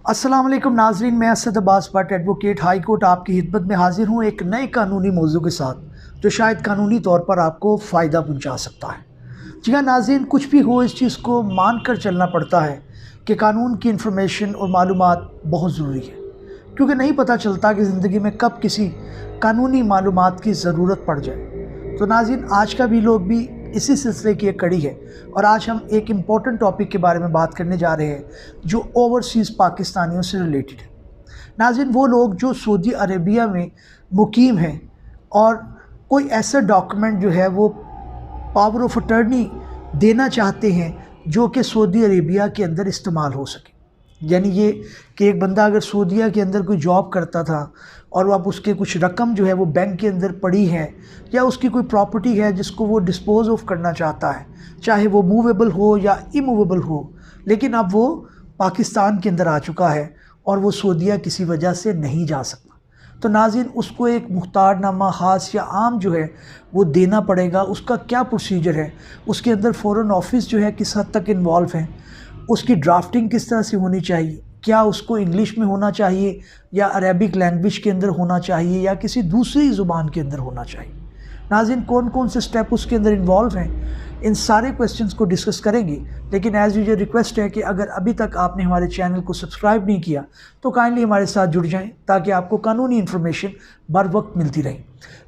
अस्सलाम वालेकुम नाजरीन, मैं Asad Abbas Bhatt advocate high court आपकी खिदमत में हाजिर हूँ एक नए कानूनी मौजू के साथ जो शायद कानूनी तौर पर आपको फ़ायदा पहुँचा सकता है। जी हाँ नाजरीन, कुछ भी हो इस चीज़ को मान कर चलना पड़ता है कि कानून की इन्फॉर्मेशन और मालूमात बहुत ज़रूरी है, क्योंकि नहीं पता चलता कि ज़िंदगी में कब किसी कानूनी मालूमात की ज़रूरत पड़ जाए। तो नाज़रीन, आज का भी लोग भी इसी सिलसिले की एक कड़ी है और आज हम एक इम्पॉर्टेंट टॉपिक के बारे में बात करने जा रहे हैं जो ओवरसीज़ पाकिस्तानियों से रिलेटेड है। नाज़रीन, वो लोग जो सऊदी अरेबिया में मुकीम हैं और कोई ऐसा डॉक्यूमेंट जो है वो पावर ऑफ अटर्नी देना चाहते हैं जो कि सऊदी अरेबिया के अंदर इस्तेमाल हो सके। यानी ये कि एक बंदा अगर सऊदीया के अंदर कोई जॉब करता था और अब उसके कुछ रकम जो है वो बैंक के अंदर पड़ी है या उसकी कोई प्रॉपर्टी है जिसको वो डिस्पोज ऑफ करना चाहता है, चाहे वो मूवेबल हो या इमूवेबल हो, लेकिन अब वो पाकिस्तान के अंदर आ चुका है और वो सऊदीया किसी वजह से नहीं जा सकता, तो नाज़रीन उसको एक मुख्तारनामा ख़ास या आम जो है वो देना पड़ेगा। उसका क्या प्रोसीजर है, उसके अंदर फ़ॉरेन ऑफिस जो है किस हद तक इन्वॉल्व है, उसकी ड्राफ्टिंग किस तरह से होनी चाहिए, क्या उसको इंग्लिश में होना चाहिए या अरेबिक लैंग्वेज के अंदर होना चाहिए या किसी दूसरी ज़ुबान के अंदर होना चाहिए। नाज़रीन, कौन कौन से स्टेप उसके अंदर इन्वॉल्व हैं, इन सारे क्वेश्चंस को डिस्कस करेंगे। लेकिन एज़ यूजुअल रिक्वेस्ट है कि अगर अभी तक आपने हमारे चैनल को सब्सक्राइब नहीं किया तो काइंडली हमारे साथ जुड़ जाएं ताकि आपको कानूनी इन्फॉर्मेशन बर वक्त मिलती रहे।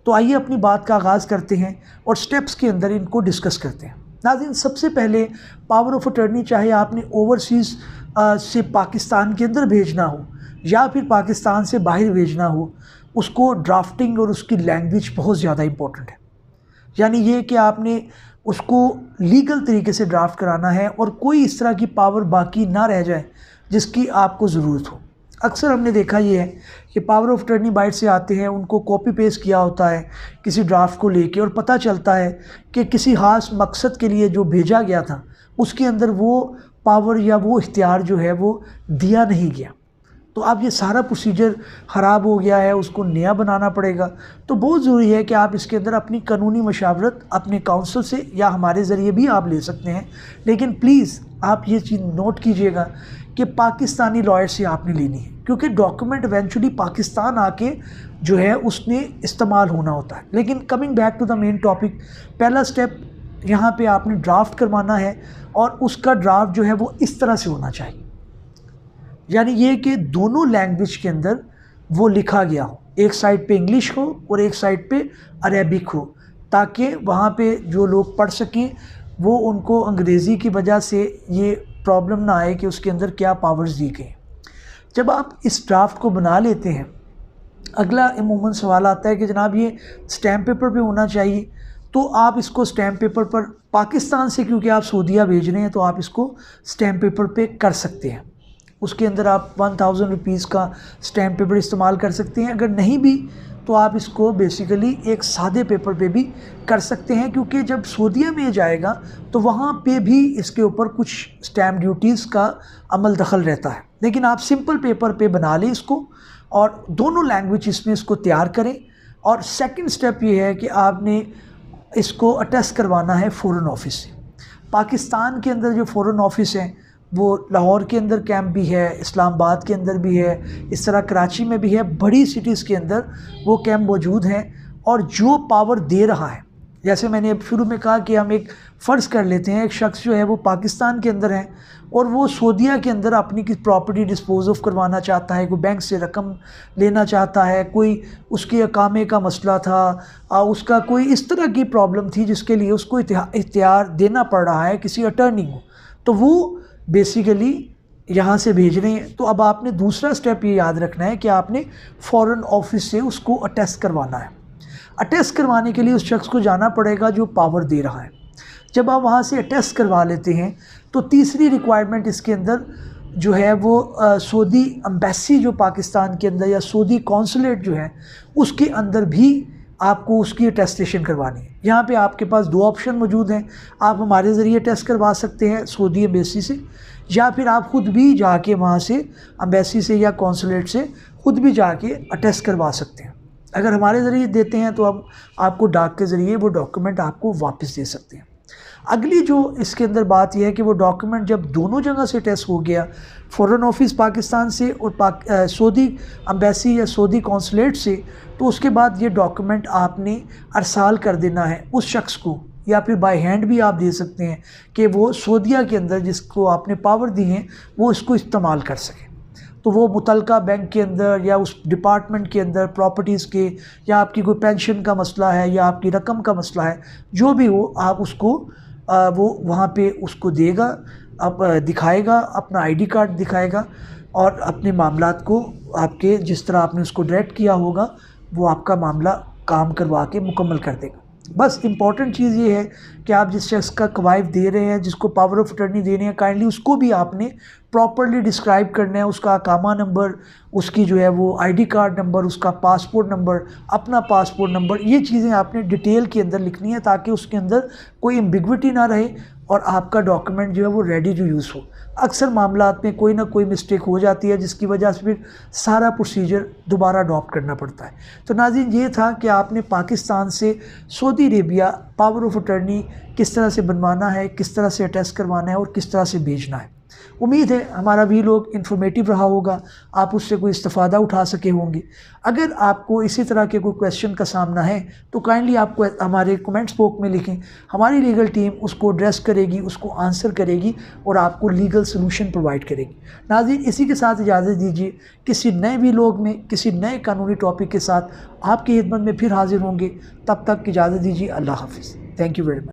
तो आइए अपनी बात का आगाज़ करते हैं और स्टेप्स के अंदर इनको डिस्कस करते हैं। नाज़रीन, सबसे पहले पावर ऑफ अटर्नी, चाहे आपने ओवरसीज़ से पाकिस्तान के अंदर भेजना हो या फिर पाकिस्तान से बाहर भेजना हो, उसको ड्राफ्टिंग और उसकी लैंग्वेज बहुत ज़्यादा इम्पोर्टेंट है। यानी ये कि आपने उसको लीगल तरीके से ड्राफ्ट कराना है और कोई इस तरह की पावर बाकी ना रह जाए जिसकी आपको ज़रूरत हो। अक्सर हमने देखा ये है कि पावर ऑफ अटर्नी बाहर से आते हैं, उनको कॉपी पेस्ट किया होता है किसी ड्राफ्ट को लेके और पता चलता है कि किसी ख़ास मकसद के लिए जो भेजा गया था उसके अंदर वो पावर या वो इख्तियार जो है वो दिया नहीं गया। तो अब ये सारा प्रोसीजर ख़राब हो गया है, उसको नया बनाना पड़ेगा। तो बहुत ज़रूरी है कि आप इसके अंदर अपनी कानूनी मशावरत अपने काउंसिल से या हमारे ज़रिए भी आप ले सकते हैं, लेकिन प्लीज़ आप ये चीज़ नोट कीजिएगा कि पाकिस्तानी लॉयर से आपने लेनी है, क्योंकि डॉक्यूमेंट इवेंचुअली पाकिस्तान आके जो है उसने इस्तेमाल होना होता है। लेकिन coming back to the main topic, पहला स्टेप यहाँ पे आपने ड्राफ्ट करवाना है और उसका ड्राफ्ट जो है वो इस तरह से होना चाहिए, यानी ये कि दोनों लैंग्वेज के अंदर वो लिखा गया हो, एक साइड पे इंग्लिश हो और एक साइड पे अरेबिक हो, ताकि वहाँ पे जो लोग पढ़ सकें वो उनको अंग्रेज़ी की वजह से ये प्रॉब्लम ना आए कि उसके अंदर क्या पावर्स दी गई। जब आप इस ड्राफ्ट को बना लेते हैं, अगला अमूमन सवाल आता है कि जनाब ये स्टैम्प पेपर पे होना चाहिए, तो आप इसको स्टैम्प पेपर पर पाकिस्तान से, क्योंकि आप सऊदीया भेज रहे हैं, तो आप इसको स्टैम्प पेपर पे कर सकते हैं। उसके अंदर आप 1000 रुपीज़ का स्टैम्प पेपर इस्तेमाल कर सकते हैं। अगर नहीं भी तो आप इसको बेसिकली एक सादे पेपर पे भी कर सकते हैं, क्योंकि जब सऊदीया में जाएगा तो वहाँ पे भी इसके ऊपर कुछ स्टैम्प ड्यूटीज़ का अमल दखल रहता है। लेकिन आप सिंपल पेपर पे बना लें इसको और दोनों लैंग्वेज इसमें इसको तैयार करें। और सेकंड स्टेप ये है कि आपने इसको अटेस्ट करवाना है फ़ॉरेन ऑफिस से। पाकिस्तान के अंदर जो फ़ॉरेन ऑफिस हैं वो लाहौर के अंदर कैंप भी है, इस्लामाबाद के अंदर भी है, इस तरह कराची में भी है, बड़ी सिटीज़ के अंदर वो कैंप मौजूद हैं। और जो पावर दे रहा है, जैसे मैंने अब शुरू में कहा कि हम एक फ़र्ज़ कर लेते हैं, एक शख्स जो है वो पाकिस्तान के अंदर है और वो सऊदीया के अंदर अपनी किसी प्रॉपर्टी डिस्पोज ऑफ करवाना चाहता है, कोई बैंक से रकम लेना चाहता है, कोई उसके अकामे का मसला था, उसका कोई इस तरह की प्रॉब्लम थी जिसके लिए उसको इख्तियार देना पड़ रहा है किसी अटर्नी को, तो वो बेसिकली यहाँ से भेज रहे हैं। तो अब आपने दूसरा स्टेप ये याद रखना है कि आपने फ़ॉरेन ऑफिस से उसको अटेस्ट करवाना है। अटेस्ट करवाने के लिए उस शख्स को जाना पड़ेगा जो पावर दे रहा है। जब आप वहाँ से अटेस्ट करवा लेते हैं तो तीसरी रिक्वायरमेंट इसके अंदर जो है वो सऊदी एम्बेसी जो पाकिस्तान के अंदर या सऊदी कौंसलेट जो है उसके अंदर भी आपको उसकी अटेस्टेशन करवानी है। यहाँ पे आपके पास दो ऑप्शन मौजूद हैं, आप हमारे ज़रिए टेस्ट करवा सकते हैं सऊदी एम्बेसी से, या फिर आप ख़ुद भी जाके वहाँ से एम्बेसी से या कौंसलेट से ख़ुद भी जाके अटेस्ट करवा सकते हैं। अगर हमारे ज़रिए देते हैं तो हम आपको डाक के ज़रिए वो डॉक्यूमेंट आपको वापस दे सकते हैं। अगली जो इसके अंदर बात यह है कि वो डॉक्यूमेंट जब दोनों जगह से टेस्ट हो गया, फ़ॉरेन ऑफिस पाकिस्तान से और सऊदी एम्बेसी या सऊदी कौंसलेट से, तो उसके बाद ये डॉक्यूमेंट आपने अरसाल कर देना है उस शख्स को, या फिर बाय हैंड भी आप दे सकते हैं कि वो सऊदीया के अंदर जिसको आपने पावर दी है वो इसको इस्तेमाल कर सके। तो वो मुतलका बैंक के अंदर या उस डिपार्टमेंट के अंदर प्रॉपर्टीज़ के, या आपकी कोई पेंशन का मसला है या आपकी रकम का मसला है, जो भी हो आप उसको वो वहाँ पे उसको देगा, अब दिखाएगा, अपना आईडी कार्ड दिखाएगा और अपने मामलात को आपके जिस तरह आपने उसको डायरेक्ट किया होगा वो आपका मामला काम करवा के मुकम्मल कर देगा। बस इम्पॉर्टेंट चीज़ ये है कि आप जिस शख्स का कवायद दे रहे हैं, जिसको पावर ऑफ अटर्नी दे रहे हैं, काइंडली उसको भी आपने प्रॉपरली डिस्क्राइब करना है, उसका अकामा नंबर, उसकी जो है वो आईडी कार्ड नंबर, उसका पासपोर्ट नंबर, अपना पासपोर्ट नंबर, ये चीज़ें आपने डिटेल के अंदर लिखनी है ताकि उसके अंदर कोई एम्बिग्विटी ना रहे और आपका डॉक्यूमेंट जो है वो रेडी टू यूज़ हो। अक्सर मामलात में कोई ना कोई मिस्टेक हो जाती है जिसकी वजह से फिर सारा प्रोसीजर दोबारा अडॉप्ट करना पड़ता है। तो नाज़रीन, ये था कि आपने पाकिस्तान से Saudi Arabia power of attorney किस तरह से बनवाना है, किस तरह से अटेस्ट करवाना है और किस तरह से भेजना है। उम्मीद है हमारा वीडियो इन्फॉर्मेटिव रहा होगा, आप उससे कोई इस्तिफ़ादा उठा सके होंगे। अगर आपको इसी तरह के कोई क्वेश्चन का सामना है तो काइंडली आपको हमारे कमेंट्स बॉक्स में लिखें, हमारी लीगल टीम उसको एड्रेस करेगी, उसको आंसर करेगी और आपको लीगल सलूशन प्रोवाइड करेगी। नाज़रीन, इसी के साथ इजाज़त दीजिए, किसी नए वीलॉग में किसी नए कानूनी टॉपिक के साथ आपकी खिदमत में फिर हाजिर होंगे। तब तक इजाज़त दीजिए। अल्लाह हाफ़िज़। Thank you very much.